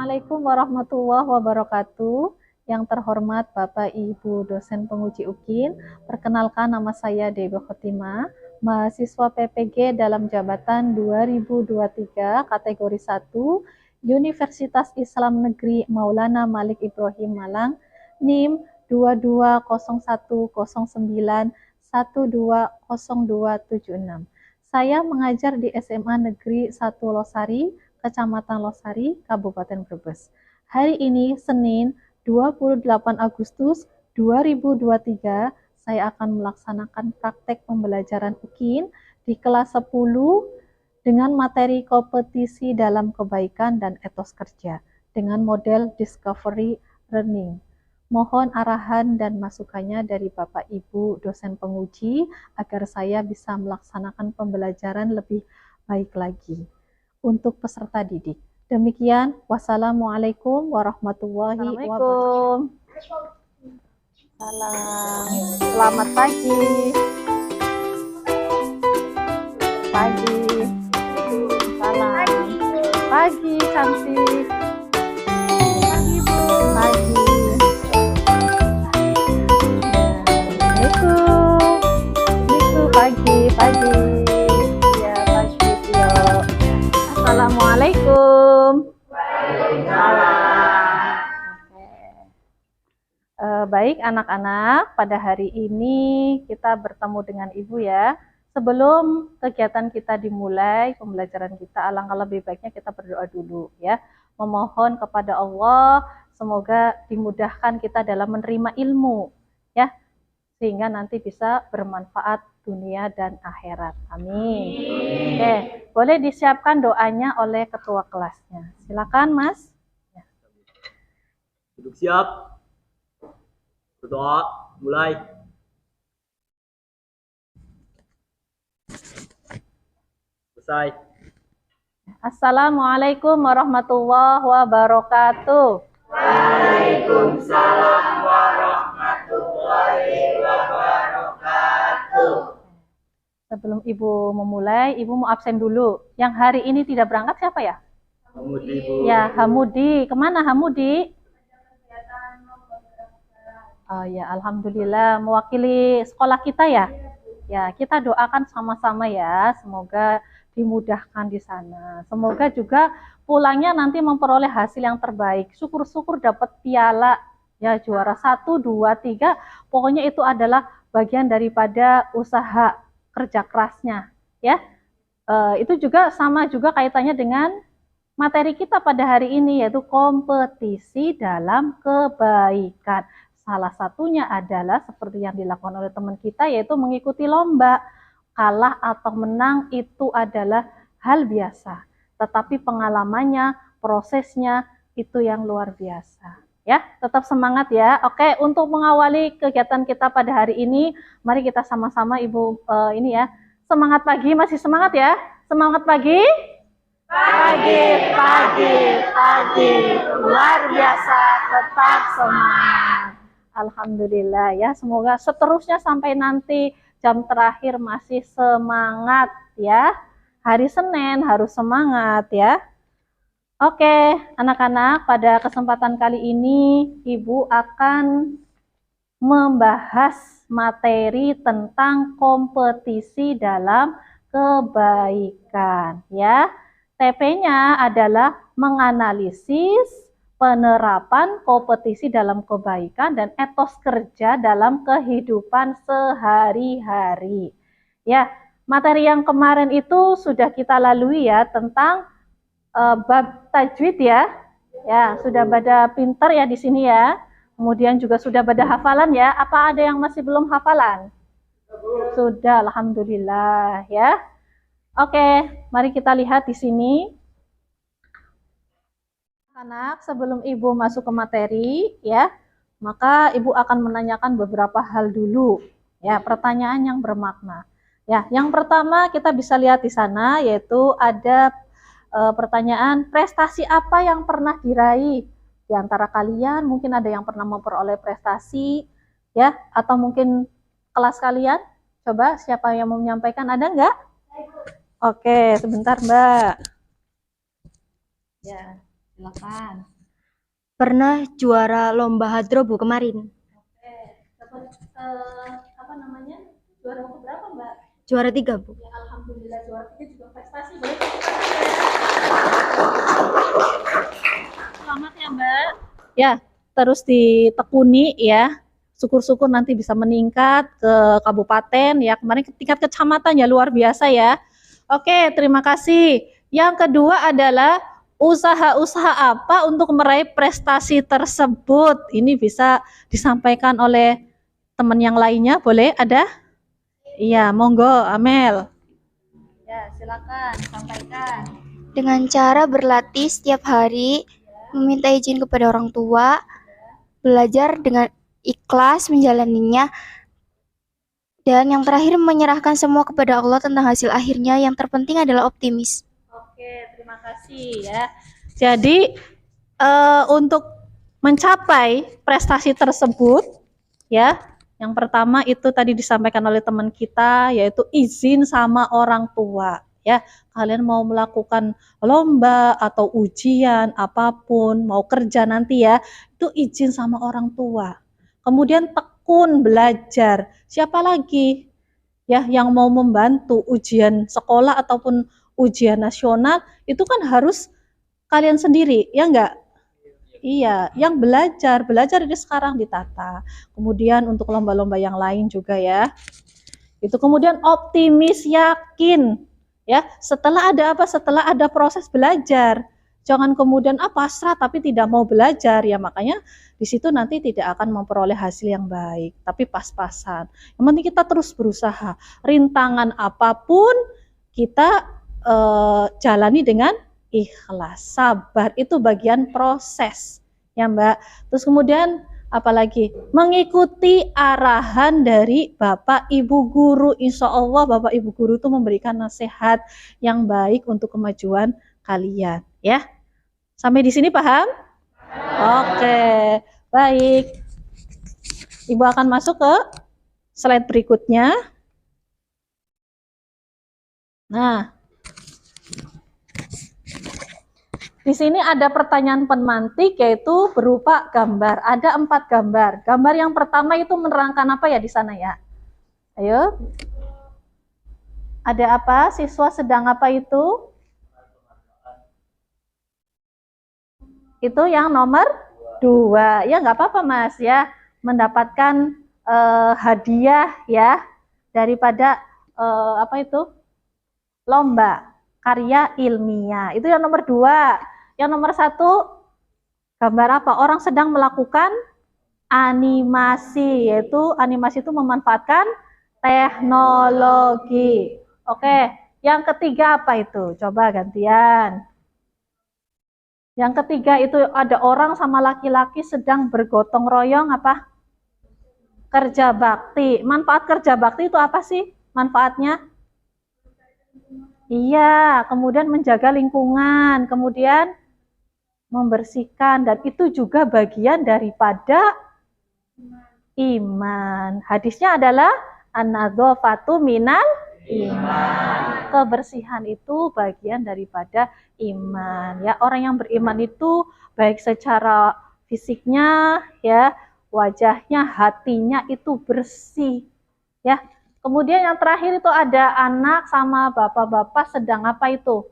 Assalamualaikum warahmatullahi wabarakatuh. Yang terhormat Bapak Ibu dosen penguji UKIN, perkenalkan nama saya Dewi Khotimah, mahasiswa PPG dalam jabatan 2023 kategori 1 Universitas Islam Negeri Maulana Malik Ibrahim Malang, NIM 220109120276. Saya mengajar di SMA Negeri 1 Losari, Kecamatan Losari, Kabupaten Brebes. Hari ini, Senin, 28 Agustus 2023, saya akan melaksanakan praktek pembelajaran UKIN di kelas 10 dengan materi kompetisi dalam kebaikan dan etos kerja dengan model Discovery Learning. Mohon arahan dan masukannya dari Bapak Ibu dosen penguji agar saya bisa melaksanakan pembelajaran lebih baik lagi untuk peserta didik. Demikian, wassalamualaikum warahmatullahi wabarakatuh. Salam. Selamat pagi. Pagi. Salam. Pagi, cantik. Pagi, Bu. Pagi. Pagi. Ya, pagi, Tio. Assalamualaikum. Baik anak-anak, pada hari ini kita bertemu dengan Ibu ya. Sebelum kegiatan kita dimulai, pembelajaran kita, alangkah lebih baiknya kita berdoa dulu ya. Memohon kepada Allah, semoga dimudahkan kita dalam menerima ilmu ya, sehingga nanti bisa bermanfaat dunia dan akhirat. Amin. Oke, boleh disiapkan doanya oleh ketua kelasnya. Silakan, Mas. Duduk siap. Berdoa, mulai. Selesai. Assalamualaikum warahmatullahi wabarakatuh. Waalaikumsalam warahmatullahi wabarakatuh. Sebelum Ibu memulai, Ibu mau absen dulu. Yang hari ini tidak berangkat siapa ya? Hamudi, Bu. Ya, Hamudi. Kemana Hamudi? Oh ya, alhamdulillah mewakili sekolah kita ya. Ya, kita doakan sama-sama ya, semoga dimudahkan di sana. Semoga juga pulangnya nanti memperoleh hasil yang terbaik. Syukur-syukur dapat piala ya, juara 1, 2, 3. Pokoknya itu adalah bagian daripada usaha kerja kerasnya ya. Itu juga sama juga kaitannya dengan materi kita pada hari ini, yaitu kompetisi dalam kebaikan. Salah satunya adalah seperti yang dilakukan oleh teman kita, yaitu mengikuti lomba. Kalah atau menang itu adalah hal biasa, tetapi pengalamannya, prosesnya itu yang luar biasa. Ya, tetap semangat ya. Oke, untuk mengawali kegiatan kita pada hari ini, mari kita sama-sama Ibu ini ya. Semangat pagi, masih semangat ya? Semangat pagi? Pagi, luar biasa, tetap semangat. Alhamdulillah ya, semoga seterusnya sampai nanti jam terakhir masih semangat ya. Hari Senin harus semangat ya. Oke, anak-anak, pada kesempatan kali ini Ibu akan membahas materi tentang kompetisi dalam kebaikan ya. TP-nya adalah menganalisis penerapan kompetisi dalam kebaikan dan etos kerja dalam kehidupan sehari-hari. Ya, materi yang kemarin itu sudah kita lalui ya tentang bab tajwid ya. Ya, sudah pada pinter ya di sini ya. Kemudian juga sudah pada hafalan ya. Apa ada yang masih belum hafalan? Sudah, alhamdulillah ya. Oke, mari kita lihat di sini. Anak, sebelum Ibu masuk ke materi ya, maka Ibu akan menanyakan beberapa hal dulu ya, pertanyaan yang bermakna. Ya, yang pertama kita bisa lihat di sana yaitu ada pertanyaan, prestasi apa yang pernah diraih di antara kalian? Mungkin ada yang pernah memperoleh prestasi ya, atau mungkin kelas kalian. Coba siapa yang mau menyampaikan, ada nggak? Oke, sebentar Mbak. Ya. Silakan. Pernah juara lomba hadro Bu kemarin. Oke, dapat apa namanya? Juara berapa, Mbak? Juara 3 Bu. Ya, alhamdulillah juara 3 juga prestasi. Boleh tepuk tangan ya. Selamat ya, Mbak. Ya, terus ditekuni ya. Syukur-syukur nanti bisa meningkat ke kabupaten ya. Kemarin ke tingkat kecamatan ya, luar biasa ya. Oke, terima kasih. Yang kedua adalah usaha-usaha apa untuk meraih prestasi tersebut. Ini bisa disampaikan oleh teman yang lainnya, boleh? Ada? Iya, monggo, Amel. Ya, silakan sampaikan. Dengan cara berlatih setiap hari, meminta izin kepada orang tua, belajar dengan ikhlas menjalaninya, dan yang terakhir menyerahkan semua kepada Allah tentang hasil akhirnya. Yang terpenting adalah optimis. Oke, terima kasih ya. Jadi untuk mencapai prestasi tersebut ya, yang pertama itu tadi disampaikan oleh teman kita, yaitu izin sama orang tua ya. Kalian mau melakukan lomba atau ujian apapun, mau kerja nanti ya, itu izin sama orang tua. Kemudian tekun belajar. Siapa lagi ya yang mau membantu ujian sekolah ataupun ujian nasional, itu kan harus kalian sendiri, ya enggak? Iya, yang belajar dari sekarang ditata. Kemudian untuk lomba-lomba yang lain juga ya. Itu kemudian optimis, yakin ya. Setelah ada apa? Setelah ada proses belajar. Jangan kemudian pasrah tapi tidak mau belajar ya, makanya di situ nanti tidak akan memperoleh hasil yang baik, tapi pas-pasan. Yang penting kita terus berusaha. Rintangan apapun kita jalani dengan ikhlas, sabar, itu bagian proses ya Mbak. Terus kemudian apalagi mengikuti arahan dari Bapak Ibu Guru. Insya Allah Bapak Ibu Guru itu memberikan nasihat yang baik untuk kemajuan kalian ya. Sampai di sini paham? Oke, baik. Ibu akan masuk ke slide berikutnya. Nah, di sini ada pertanyaan pemantik yaitu berupa gambar. Ada 4 gambar. Gambar yang pertama itu menerangkan apa ya di sana ya? Ayo. Ada apa? Siswa sedang apa itu? Itu yang nomor 2. Ya nggak apa-apa Mas ya. Mendapatkan hadiah ya daripada apa itu? Lomba karya ilmiah. Itu yang nomor 2. Yang nomor 1 gambar apa? Orang sedang melakukan animasi, yaitu animasi itu memanfaatkan teknologi. Oke, yang ketiga apa itu? Coba gantian. Yang ketiga itu ada orang sama laki-laki sedang bergotong royong apa? Kerja bakti. Manfaat kerja bakti itu apa sih manfaatnya? Iya, kemudian menjaga lingkungan, kemudian membersihkan, dan itu juga bagian daripada iman. Hadisnya adalah an-nadzafatu minal iman. Kebersihan itu bagian daripada iman. Ya, orang yang beriman itu baik secara fisiknya ya, wajahnya, hatinya itu bersih. Ya. Kemudian yang terakhir itu ada anak sama bapak-bapak sedang apa itu?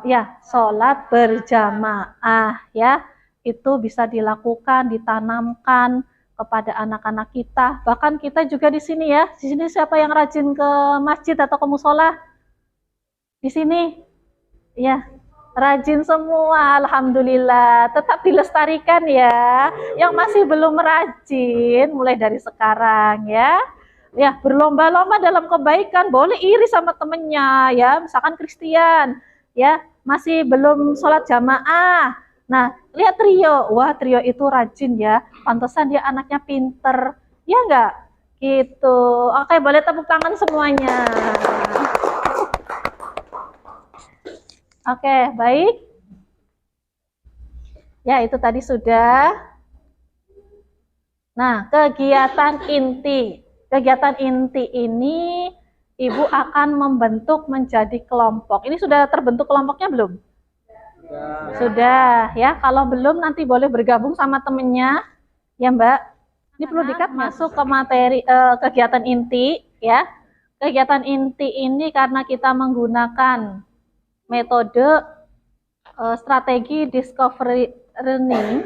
Ya, sholat berjamaah ya. Itu bisa dilakukan, ditanamkan kepada anak-anak kita. Bahkan kita juga di sini ya. Di sini siapa yang rajin ke masjid atau ke musola? Di sini. Ya, rajin semua, alhamdulillah. Tetap dilestarikan ya. Yang masih belum rajin, mulai dari sekarang ya. Ya, berlomba-lomba dalam kebaikan. Boleh iri sama temennya ya. Misalkan Kristen ya, masih belum sholat jamaah. Nah, lihat Trio. Wah, Trio itu rajin ya. Pantesan dia anaknya pinter. Ya enggak? Gitu. Oke, boleh tepuk tangan semuanya. Oke, baik. Ya, itu tadi sudah. Nah, kegiatan inti. Kegiatan inti ini Ibu akan membentuk menjadi kelompok. Ini sudah terbentuk kelompoknya belum? Sudah ya. Kalau belum nanti boleh bergabung sama temennya ya Mbak. Ini perlu dikat masuk ke materi kegiatan inti ya. Kegiatan inti ini karena kita menggunakan metode strategi discovery learning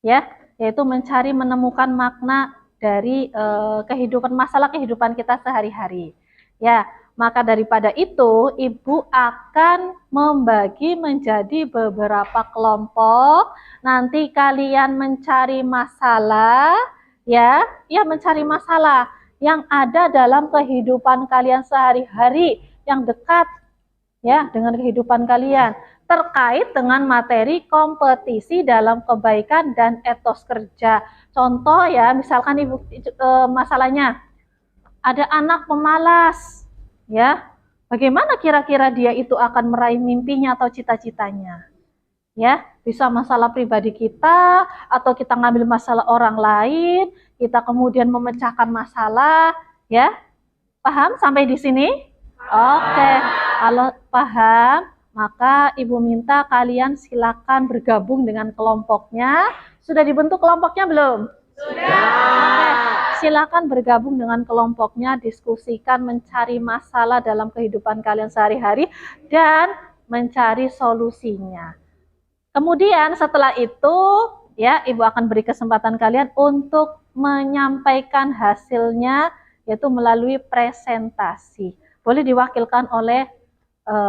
ya, yaitu mencari menemukan makna dari masalah kehidupan kita sehari-hari. Ya, maka daripada itu Ibu akan membagi menjadi beberapa kelompok. Nanti kalian mencari masalah ya, mencari masalah yang ada dalam kehidupan kalian sehari-hari yang dekat ya dengan kehidupan kalian, terkait dengan materi kompetisi dalam kebaikan dan etos kerja. Contoh ya, misalkan Ibu masalahnya ada anak pemalas ya. Bagaimana kira-kira dia itu akan meraih mimpinya atau cita-citanya? Ya, bisa masalah pribadi kita atau kita ngambil masalah orang lain, kita kemudian memecahkan masalah, ya. Paham sampai di sini? Oke. Kalau paham, maka Ibu minta kalian silakan bergabung dengan kelompoknya. Sudah dibentuk kelompoknya belum? Sudah. Oke. Silakan bergabung dengan kelompoknya, diskusikan, mencari masalah dalam kehidupan kalian sehari-hari dan mencari solusinya. Kemudian setelah itu, ya, Ibu akan beri kesempatan kalian untuk menyampaikan hasilnya, yaitu melalui presentasi. Boleh diwakilkan oleh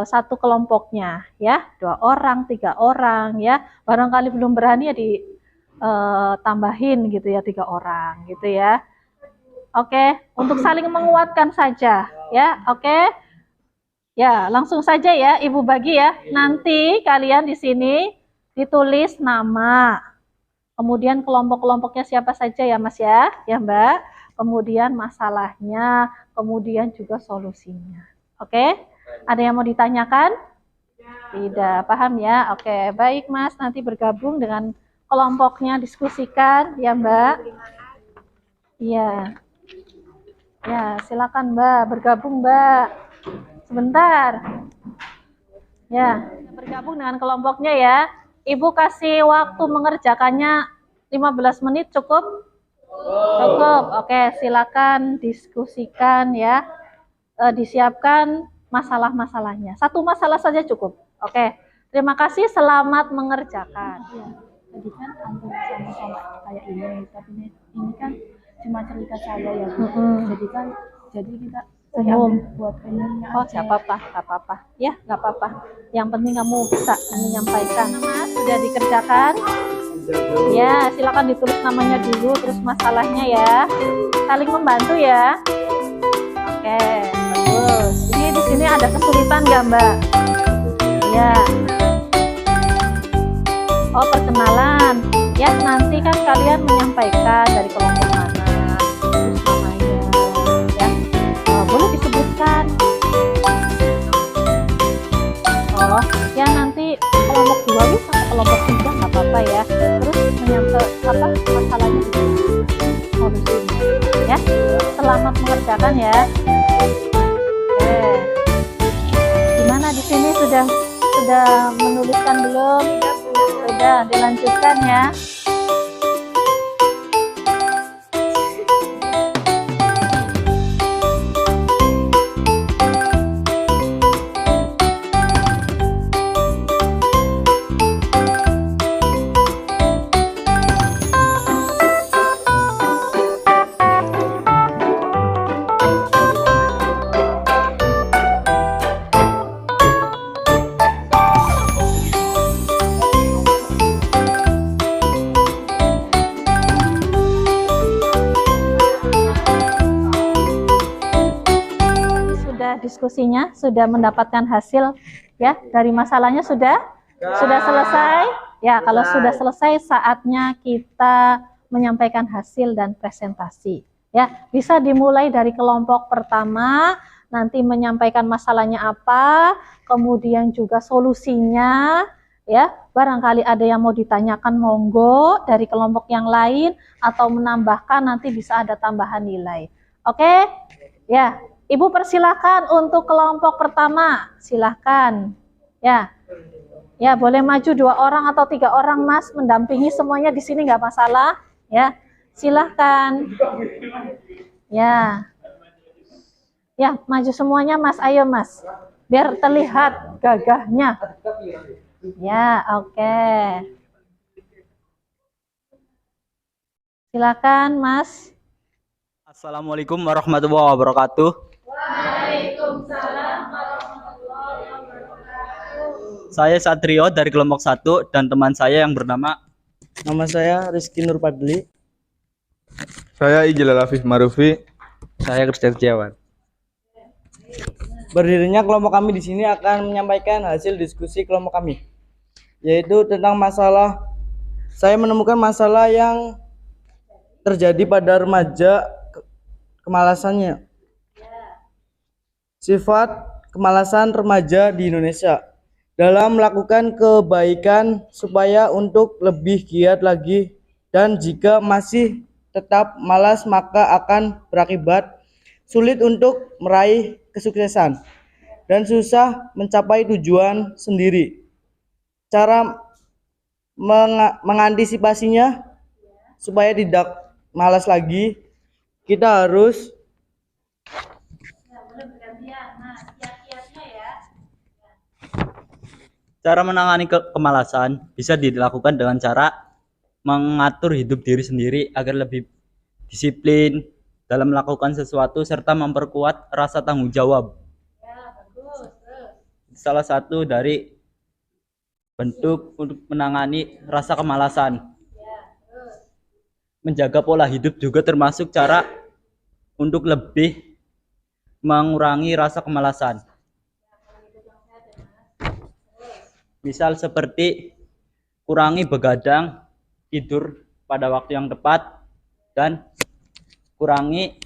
satu kelompoknya, ya, 2 orang, 3 orang, ya. Barangkali belum berani ya ditambahin gitu ya, 3 orang, gitu ya. Oke, untuk saling menguatkan saja, ya. Oke, ya, langsung saja ya, Ibu bagi ya. Nanti kalian di sini ditulis nama, kemudian kelompok-kelompoknya siapa saja ya Mas ya, Mbak. Kemudian masalahnya, kemudian juga solusinya. Oke, ada yang mau ditanyakan? Tidak, paham ya? Oke, baik Mas, nanti bergabung dengan kelompoknya, diskusikan ya Mbak. Iya. Ya, silakan Mbak, bergabung Mbak. Sebentar. Ya, bergabung dengan kelompoknya ya. Ibu kasih waktu mengerjakannya 15 menit cukup? Cukup. Oke, silakan diskusikan ya. Disiapkan masalah-masalahnya. 1 masalah saja cukup. Oke. Terima kasih, selamat mengerjakan. Ya, tadi kan hampir sama-sama kayak ini, tapi ini kan cuma cerita saya ya Bu. Jadi kita Umum. buat umumnya Oh, aja. nggak apa-apa, nggak apa-apa. Ya, nggak apa-apa. Yang penting kamu bisa menyampaikan. Mas, sudah dikerjakan? Ya, silakan ditulis namanya dulu, terus masalahnya ya. Saling membantu ya. Oke, bagus. Ini di sini ada kesulitan nggak Mbak? Ya. Oh, perkenalan. Ya, nanti kan kalian menyampaikan dari kelompok mana, terus namanya, ya. Boleh disebutkan. Oh, ya nanti kelompok 2 bisa, kelompok 3 nggak apa-apa ya. Terus menyampaikan masalahnya solusinya, ya. Selamat mengerjakan ya. Oke. Gimana di sini sudah menuliskan belum? Sudah, dilanjutkan ya. Diskusinya sudah mendapatkan hasil ya dari masalahnya sudah selesai ya. Kalau sudah selesai, saatnya kita menyampaikan hasil dan presentasi ya. Bisa dimulai dari kelompok pertama, nanti menyampaikan masalahnya apa, kemudian juga solusinya ya. Barangkali ada yang mau ditanyakan, monggo dari kelompok yang lain, atau menambahkan, nanti bisa ada tambahan nilai. Oke ya. Ibu persilakan untuk kelompok pertama, silakan Ya, ya boleh maju 2 orang atau 3 orang Mas, mendampingi semuanya di sini nggak masalah. Ya, silahkan. Ya, ya maju semuanya Mas, ayo Mas, biar terlihat gagahnya. Ya, oke. Silakan Mas. Assalamualaikum warahmatullahi wabarakatuh. Saya Satrio dari kelompok 1 dan teman saya yang bernama Nama saya Rizky Nurpadli. Saya Ijlal Afif Marufi. Saya Krisdayanti Setiawan. Berdirinya kelompok kami di sini akan menyampaikan hasil diskusi kelompok kami, yaitu tentang masalah. Saya menemukan masalah yang terjadi pada remaja, kemalasannya. Sifat kemalasan remaja di Indonesia dalam melakukan kebaikan supaya untuk lebih giat lagi, dan jika masih tetap malas maka akan berakibat sulit untuk meraih kesuksesan dan susah mencapai tujuan sendiri. Cara mengantisipasinya supaya tidak malas lagi, kita harus cara menangani kemalasan bisa dilakukan dengan cara mengatur hidup diri sendiri agar lebih disiplin dalam melakukan sesuatu serta memperkuat rasa tanggung jawab. Salah satu dari bentuk untuk menangani rasa kemalasan. Menjaga pola hidup juga termasuk cara untuk lebih mengurangi rasa kemalasan. Misal seperti kurangi begadang, tidur pada waktu yang tepat, dan kurangi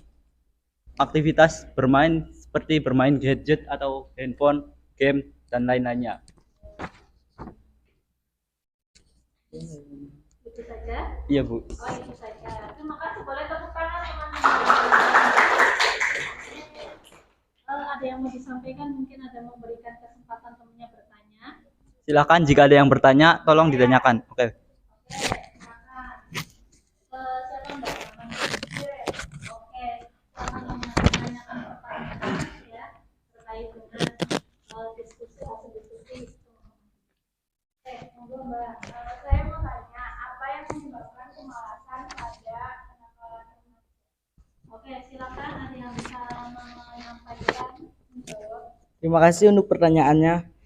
aktivitas bermain seperti bermain gadget atau handphone, game, dan lain-lainnya. Itu saja? Iya, Bu. Oh, itu saja. Terima kasih. Boleh tepuk tangan teman-teman. Ada yang mau disampaikan? Mungkin ada yang memberikan kesempatan temannya bertanya. Silakan jika ada yang bertanya, tolong ditanyakan. Oke. Silakan. Siapa Mbak? Oke. Silakan menanyakan pertanyaan ya terkait dengan diskusi hasil diskusi. Oke, monggo Mbak. Saya mau tanya, apa yang menyebabkan kemalasan pada anak-anak remaja? Oke, silakan ada yang bisa menyampaikan, menjawab. Terima kasih untuk pertanyaannya.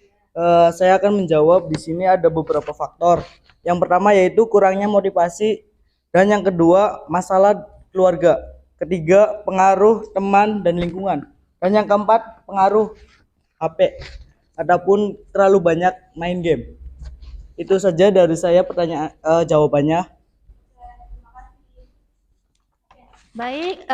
Saya akan menjawab. Di sini ada beberapa faktor. Yang pertama yaitu kurangnya motivasi, dan yang kedua masalah keluarga. Ketiga, pengaruh teman dan lingkungan. Dan yang keempat, pengaruh HP ataupun terlalu banyak main game. Itu saja dari saya jawabannya. Baik,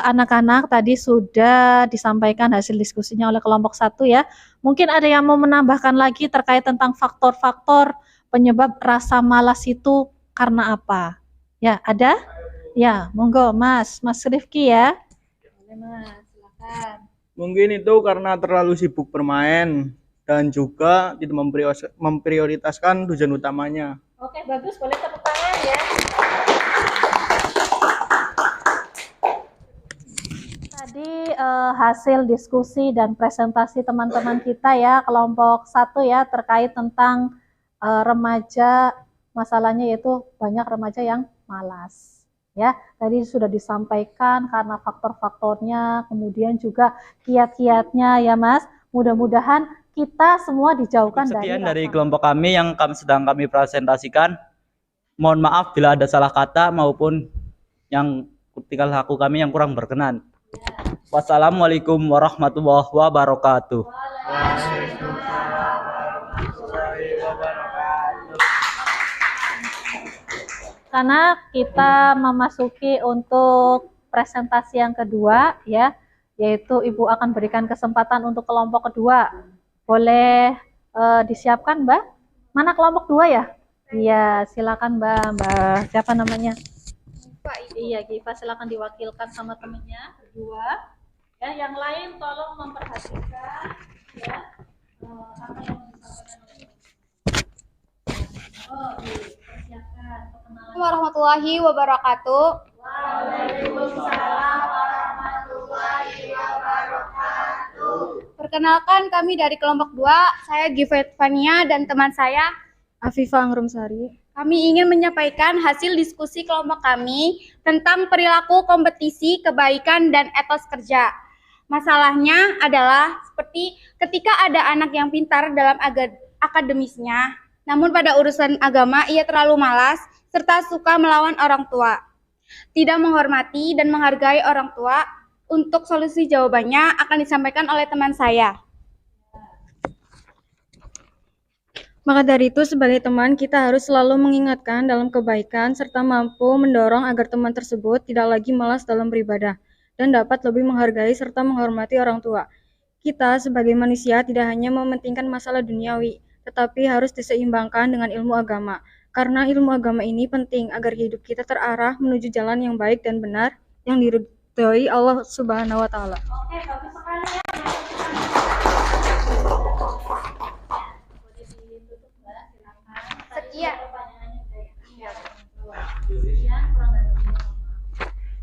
anak-anak tadi sudah disampaikan hasil diskusinya oleh kelompok 1 ya. Mungkin ada yang mau menambahkan lagi terkait tentang faktor-faktor penyebab rasa malas itu karena apa? Ya, ada? Ya, monggo Mas Rifki ya. Boleh Mas, silakan. Mungkin itu karena terlalu sibuk bermain dan juga tidak memprioritaskan tujuan utamanya. Oke, bagus. Boleh tepuk tangan ya. Tadi hasil diskusi dan presentasi teman-teman kita ya, kelompok 1 ya, terkait tentang remaja, masalahnya yaitu banyak remaja yang malas. Ya, tadi sudah disampaikan karena faktor-faktornya, kemudian juga kiat-kiatnya ya Mas. Mudah-mudahan kita semua dijauhkan Sekian dari kelompok kami yang sedang kami presentasikan. Mohon maaf bila ada salah kata maupun yang tingkah laku kami yang kurang berkenan. Wassalamualaikum warahmatullahi wabarakatuh. Karena kita memasuki untuk presentasi yang kedua ya, yaitu Ibu akan berikan kesempatan untuk kelompok kedua. Boleh disiapkan Mbak? Mana kelompok 2 ya? Iya, silakan Mbak. Siapa namanya? Iya, Giva, silakan diwakilkan sama temennya berdua. Ya, yang lain tolong memperhatikan ya apa yang disampaikan Warahmatullahi wabarakatuh. Perkenalkan kami dari kelompok 2, saya Gifet Fania dan teman saya Afifah Angrumsari. Kami ingin menyampaikan hasil diskusi kelompok kami tentang perilaku kompetisi, kebaikan, dan etos kerja. Masalahnya adalah seperti ketika ada anak yang pintar dalam akademisnya, namun pada urusan agama ia terlalu malas serta suka melawan orang tua. Tidak menghormati dan menghargai orang tua. Untuk solusi jawabannya akan disampaikan oleh teman saya. Maka dari itu, sebagai teman, kita harus selalu mengingatkan dalam kebaikan serta mampu mendorong agar teman tersebut tidak lagi malas dalam beribadah dan dapat lebih menghargai serta menghormati orang tua. Kita sebagai manusia tidak hanya mementingkan masalah duniawi, tetapi harus diseimbangkan dengan ilmu agama. Karena ilmu agama ini penting agar hidup kita terarah menuju jalan yang baik dan benar yang diridhoi Allah Subhanahu wa taala. Oke, bagus sekali ya.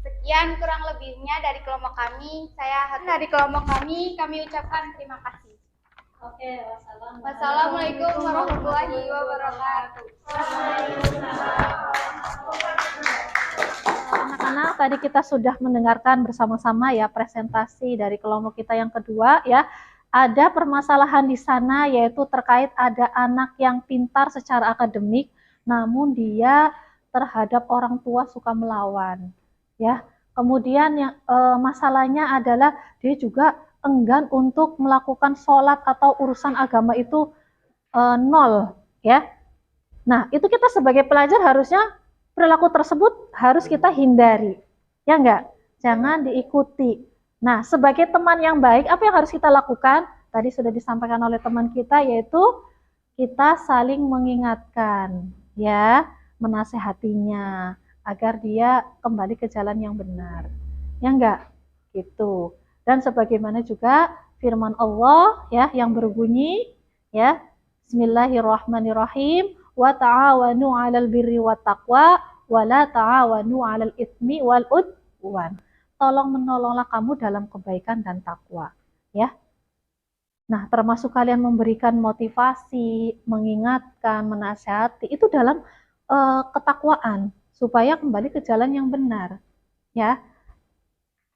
Sekian kurang lebihnya dari kelompok kami. Dari kelompok kami ucapkan terima kasih. Oke, Wassalamualaikum warahmatullahi wabarakatuh. Anak-anak, tadi kita sudah mendengarkan bersama-sama ya presentasi dari kelompok kita yang kedua ya. Ada permasalahan di sana yaitu terkait ada anak yang pintar secara akademik namun dia terhadap orang tua suka melawan ya. Kemudian yang masalahnya adalah dia juga enggan untuk melakukan sholat atau urusan agama itu nol ya. Nah, itu kita sebagai pelajar harusnya perilaku tersebut harus kita hindari. Ya enggak? Jangan diikuti. Nah, sebagai teman yang baik, apa yang harus kita lakukan? Tadi sudah disampaikan oleh teman kita, yaitu kita saling mengingatkan, ya, menasehatinya, agar dia kembali ke jalan yang benar. Ya enggak? Gitu. Dan sebagaimana juga firman Allah, ya, yang berbunyi, ya, Bismillahirrahmanirrahim, wa ta'awanu 'alal birri wat taqwa, wa la ta'awanu 'alal itsmi wal udwan. Tolong menolonglah kamu dalam kebaikan dan takwa, ya. Nah, termasuk kalian memberikan motivasi, mengingatkan, menasihati itu dalam ketakwaan supaya kembali ke jalan yang benar, ya.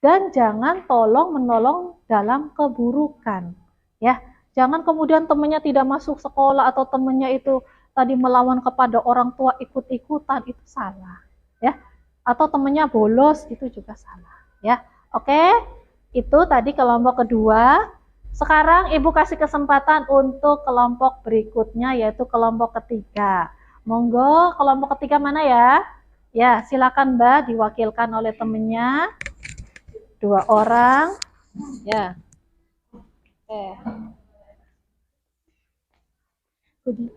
Dan jangan tolong menolong dalam keburukan, ya. Jangan kemudian temannya tidak masuk sekolah atau temannya itu tadi melawan kepada orang tua ikut-ikutan, itu salah, ya. Atau temannya bolos, itu juga salah. Ya, oke, itu tadi kelompok kedua. Sekarang Ibu kasih kesempatan untuk kelompok berikutnya, yaitu kelompok ketiga. Monggo, kelompok ketiga mana ya? Ya, silakan Mbak, diwakilkan oleh temennya. 2 orang. Ya. Oke.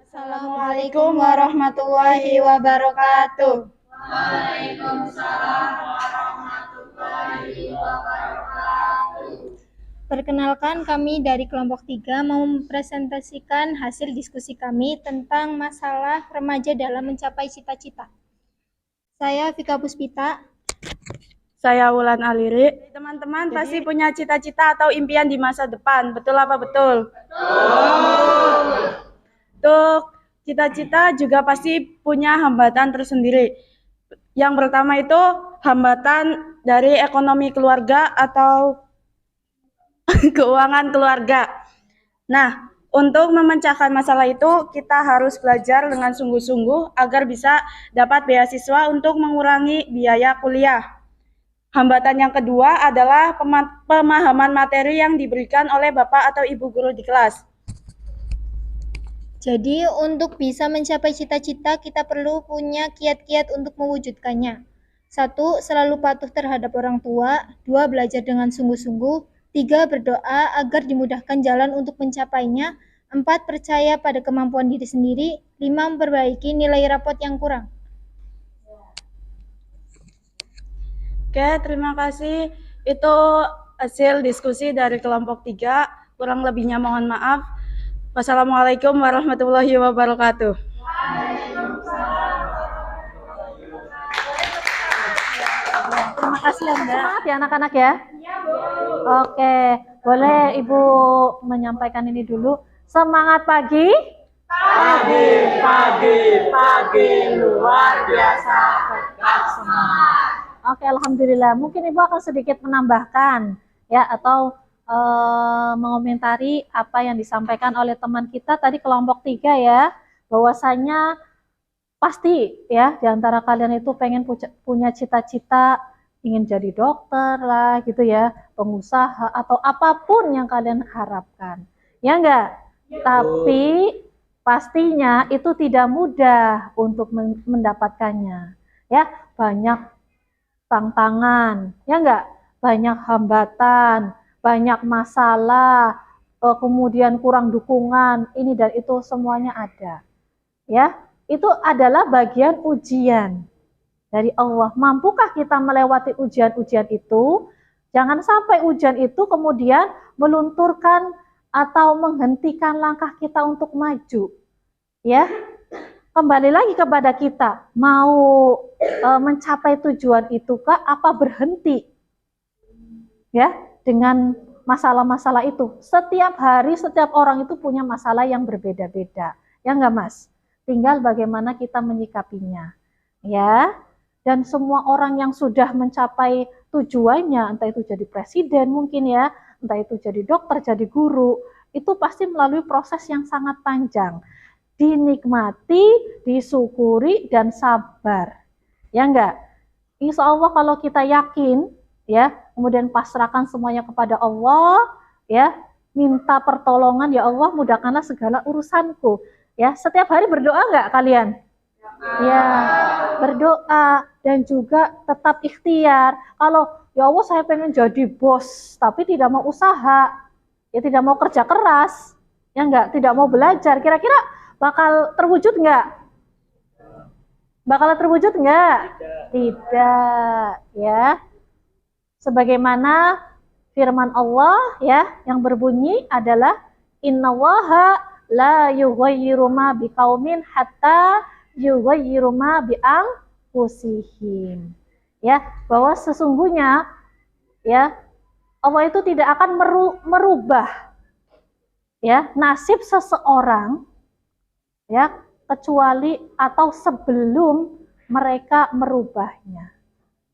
Assalamualaikum warahmatullahi wabarakatuh. Perkenalkan, kami dari kelompok 3 mau mempresentasikan hasil diskusi kami tentang masalah remaja dalam mencapai cita-cita. Saya Vika Puspita. Saya Wulan Aliri. Teman-teman pasti punya cita-cita atau impian di masa depan. Betul apa betul? Betul. Untuk cita-cita juga pasti punya hambatan tersendiri. Yang pertama itu hambatan dari ekonomi keluarga atau keuangan keluarga. Nah, untuk memecahkan masalah itu, kita harus belajar dengan sungguh-sungguh agar bisa dapat beasiswa untuk mengurangi biaya kuliah. Hambatan yang kedua adalah pemahaman materi yang diberikan oleh Bapak atau Ibu guru di kelas. Jadi, untuk bisa mencapai cita-cita, kita perlu punya kiat-kiat untuk mewujudkannya. 1. Selalu patuh terhadap orang tua. 2. Belajar dengan sungguh-sungguh. 3. Berdoa agar dimudahkan jalan untuk mencapainya. 4. Percaya pada kemampuan diri sendiri. 5. Memperbaiki nilai rapot yang kurang. Oke, terima kasih. Itu hasil diskusi dari kelompok 3. Kurang lebihnya mohon maaf. Wassalamualaikum warahmatullahi wabarakatuh. Terima kasih ya Mbak. Semangat ya anak-anak ya. Oke, boleh Ibu menyampaikan ini dulu. Semangat pagi. Pagi luar biasa. Tetap semangat. Oke, alhamdulillah. Mungkin Ibu akan sedikit menambahkan ya atau mengomentari apa yang disampaikan oleh teman kita tadi kelompok 3 ya, bahwasanya pasti ya di antara kalian itu pengen punya cita-cita ingin jadi dokter lah gitu ya, pengusaha atau apapun yang kalian harapkan. Ya enggak? Tapi pastinya itu tidak mudah untuk mendapatkannya. Ya, banyak tantangan, ya enggak? Banyak hambatan, banyak masalah, kemudian kurang dukungan, ini dan itu semuanya ada. Ya, itu adalah bagian ujian dari Allah. Mampukah kita melewati ujian-ujian itu? Jangan sampai ujian itu kemudian melunturkan atau menghentikan langkah kita untuk maju. Ya, kembali lagi kepada kita, mau mencapai tujuan itu kah, apa berhenti? Ya, dengan masalah-masalah itu. Setiap hari, setiap orang itu punya masalah yang berbeda-beda. Ya enggak Mas? Tinggal bagaimana kita menyikapinya. Ya, dan semua orang yang sudah mencapai tujuannya, entah itu jadi presiden mungkin ya, entah itu jadi dokter, jadi guru, itu pasti melalui proses yang sangat panjang. Dinikmati, disyukuri, dan sabar. Ya enggak? Insya Allah kalau kita yakin, ya, kemudian pasrahkan semuanya kepada Allah, ya, minta pertolongan, ya Allah mudahkanlah segala urusanku. Ya, setiap hari berdoa enggak kalian? Ya, berdoa dan juga tetap ikhtiar. Kalau ya Allah saya pengen jadi bos, tapi tidak mau usaha, ya tidak mau kerja keras, ya enggak, tidak mau belajar, kira-kira bakal terwujud enggak? Bakal terwujud enggak? Tidak, ya. Sebagaimana firman Allah ya yang berbunyi adalah innallaha la yughayyiru ma biqaumin hatta yughayyiru ma bi anfusihim. Ya, bahwa sesungguhnya ya Allah itu tidak akan merubah ya nasib seseorang ya kecuali atau sebelum mereka merubahnya.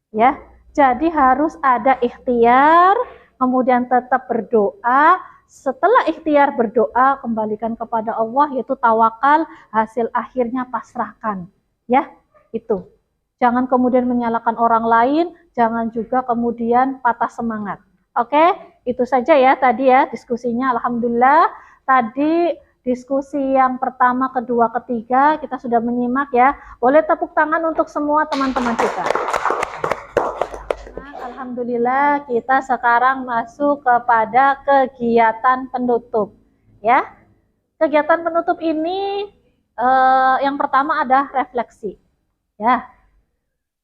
Ya. Jadi harus ada ikhtiar, kemudian tetap berdoa. Setelah ikhtiar berdoa, kembalikan kepada Allah, yaitu tawakal, hasil akhirnya pasrahkan. Ya, itu. Jangan kemudian menyalahkan orang lain, jangan juga kemudian patah semangat. Oke, itu saja ya tadi ya diskusinya. Alhamdulillah, tadi diskusi yang pertama, kedua, ketiga, kita sudah menyimak ya. Boleh tepuk tangan untuk semua teman-teman kita. Alhamdulillah kita sekarang masuk kepada kegiatan penutup ya. Kegiatan penutup ini yang pertama ada refleksi ya.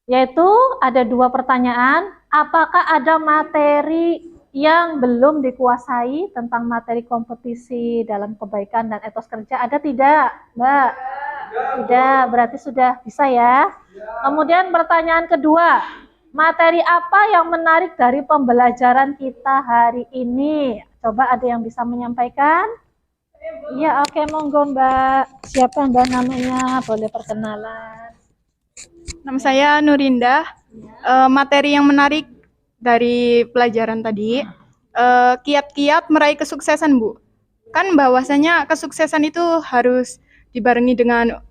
Yaitu ada 2 pertanyaan, apakah ada materi yang belum dikuasai tentang materi kompetisi dalam kebaikan dan etos kerja, ada tidak Mbak? Tidak, berarti sudah bisa ya. Kemudian pertanyaan kedua, materi apa yang menarik dari pembelajaran kita hari ini? Coba ada yang bisa menyampaikan? Iya, oke, monggo Mbak. Siapa Mbak namanya? Boleh perkenalan. Nama saya Nurindah. Materi yang menarik dari pelajaran tadi, kiat-kiat meraih kesuksesan, Bu. Kan bahwasanya kesuksesan itu harus dibarengi dengan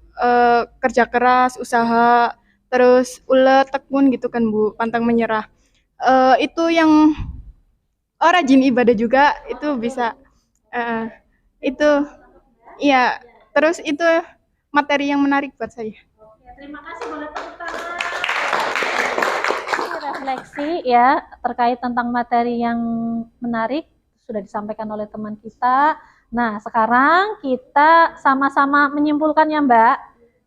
kerja keras, usaha, terus ulet tekun gitu kan Bu, pantang menyerah. Itu yang rajin ibadah juga itu bisa itu ya, terus itu materi yang menarik buat saya. Terima kasih, boleh tepuk tangan. Refleksi ya terkait tentang materi yang menarik sudah disampaikan oleh teman kita. Nah, sekarang kita sama-sama menyimpulkan ya Mbak.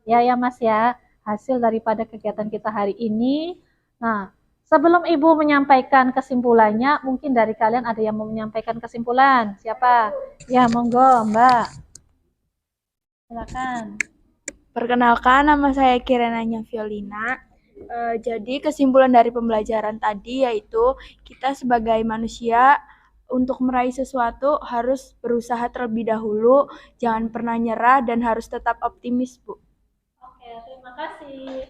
Ya Mas ya. Hasil daripada kegiatan kita hari ini. Nah, sebelum Ibu menyampaikan kesimpulannya, mungkin dari kalian ada yang mau menyampaikan kesimpulan. Siapa? Ya, monggo Mbak. Silakan. Perkenalkan, nama saya Kirenanya Violina. Jadi kesimpulan dari pembelajaran tadi yaitu kita sebagai manusia untuk meraih sesuatu harus berusaha terlebih dahulu, jangan pernah nyerah dan harus tetap optimis, Bu. Oke, terima kasih.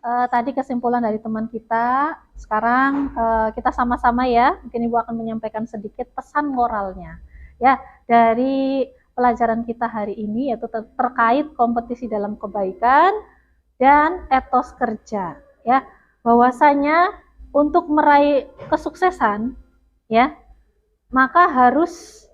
Tadi kesimpulan dari teman kita. Sekarang kita sama-sama ya, mungkin Ibu akan menyampaikan sedikit pesan moralnya. Ya, dari pelajaran kita hari ini yaitu terkait kompetisi dalam kebaikan dan etos kerja. Ya, bahwasanya untuk meraih kesuksesan, ya, maka harus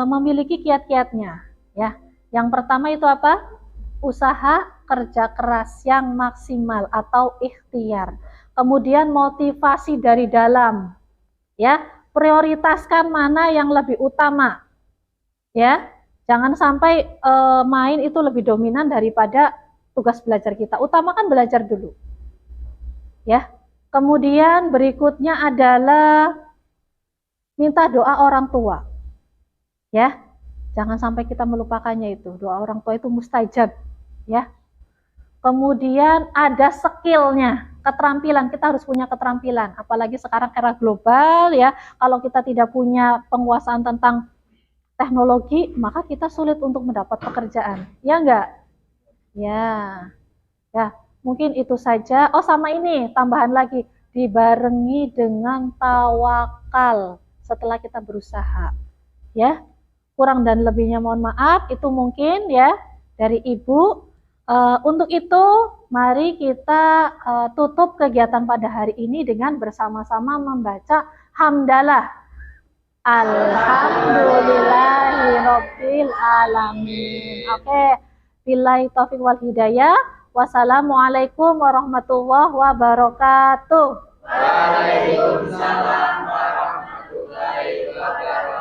memiliki kiat-kiatnya. Ya, yang pertama itu apa? Usaha kerja keras yang maksimal atau ikhtiar. Kemudian motivasi dari dalam. Ya, prioritaskan mana yang lebih utama. Ya, jangan sampai main itu lebih dominan daripada tugas belajar kita. Utamakan belajar dulu. Ya. Kemudian berikutnya adalah minta doa orang tua. Ya. Jangan sampai kita melupakannya itu. Doa orang tua itu mustajab, ya. Kemudian ada skillnya, keterampilan. Kita harus punya keterampilan. Apalagi sekarang era global, ya. Kalau kita tidak punya penguasaan tentang teknologi, maka kita sulit untuk mendapat pekerjaan. Ya enggak? Ya. Ya, mungkin itu saja. Oh, sama ini, tambahan lagi. Dibarengi dengan tawakal setelah kita berusaha. Ya. Kurang dan lebihnya mohon maaf, itu mungkin ya dari Ibu. Untuk itu, mari kita tutup kegiatan pada hari ini dengan bersama-sama membaca hamdalah. Alhamdulillahirabbil alamin. Oke, billahi taufiq wal hidayah. Wassalamualaikum warahmatullahi wabarakatuh. Waalaikumsalam warahmatullahi wabarakatuh.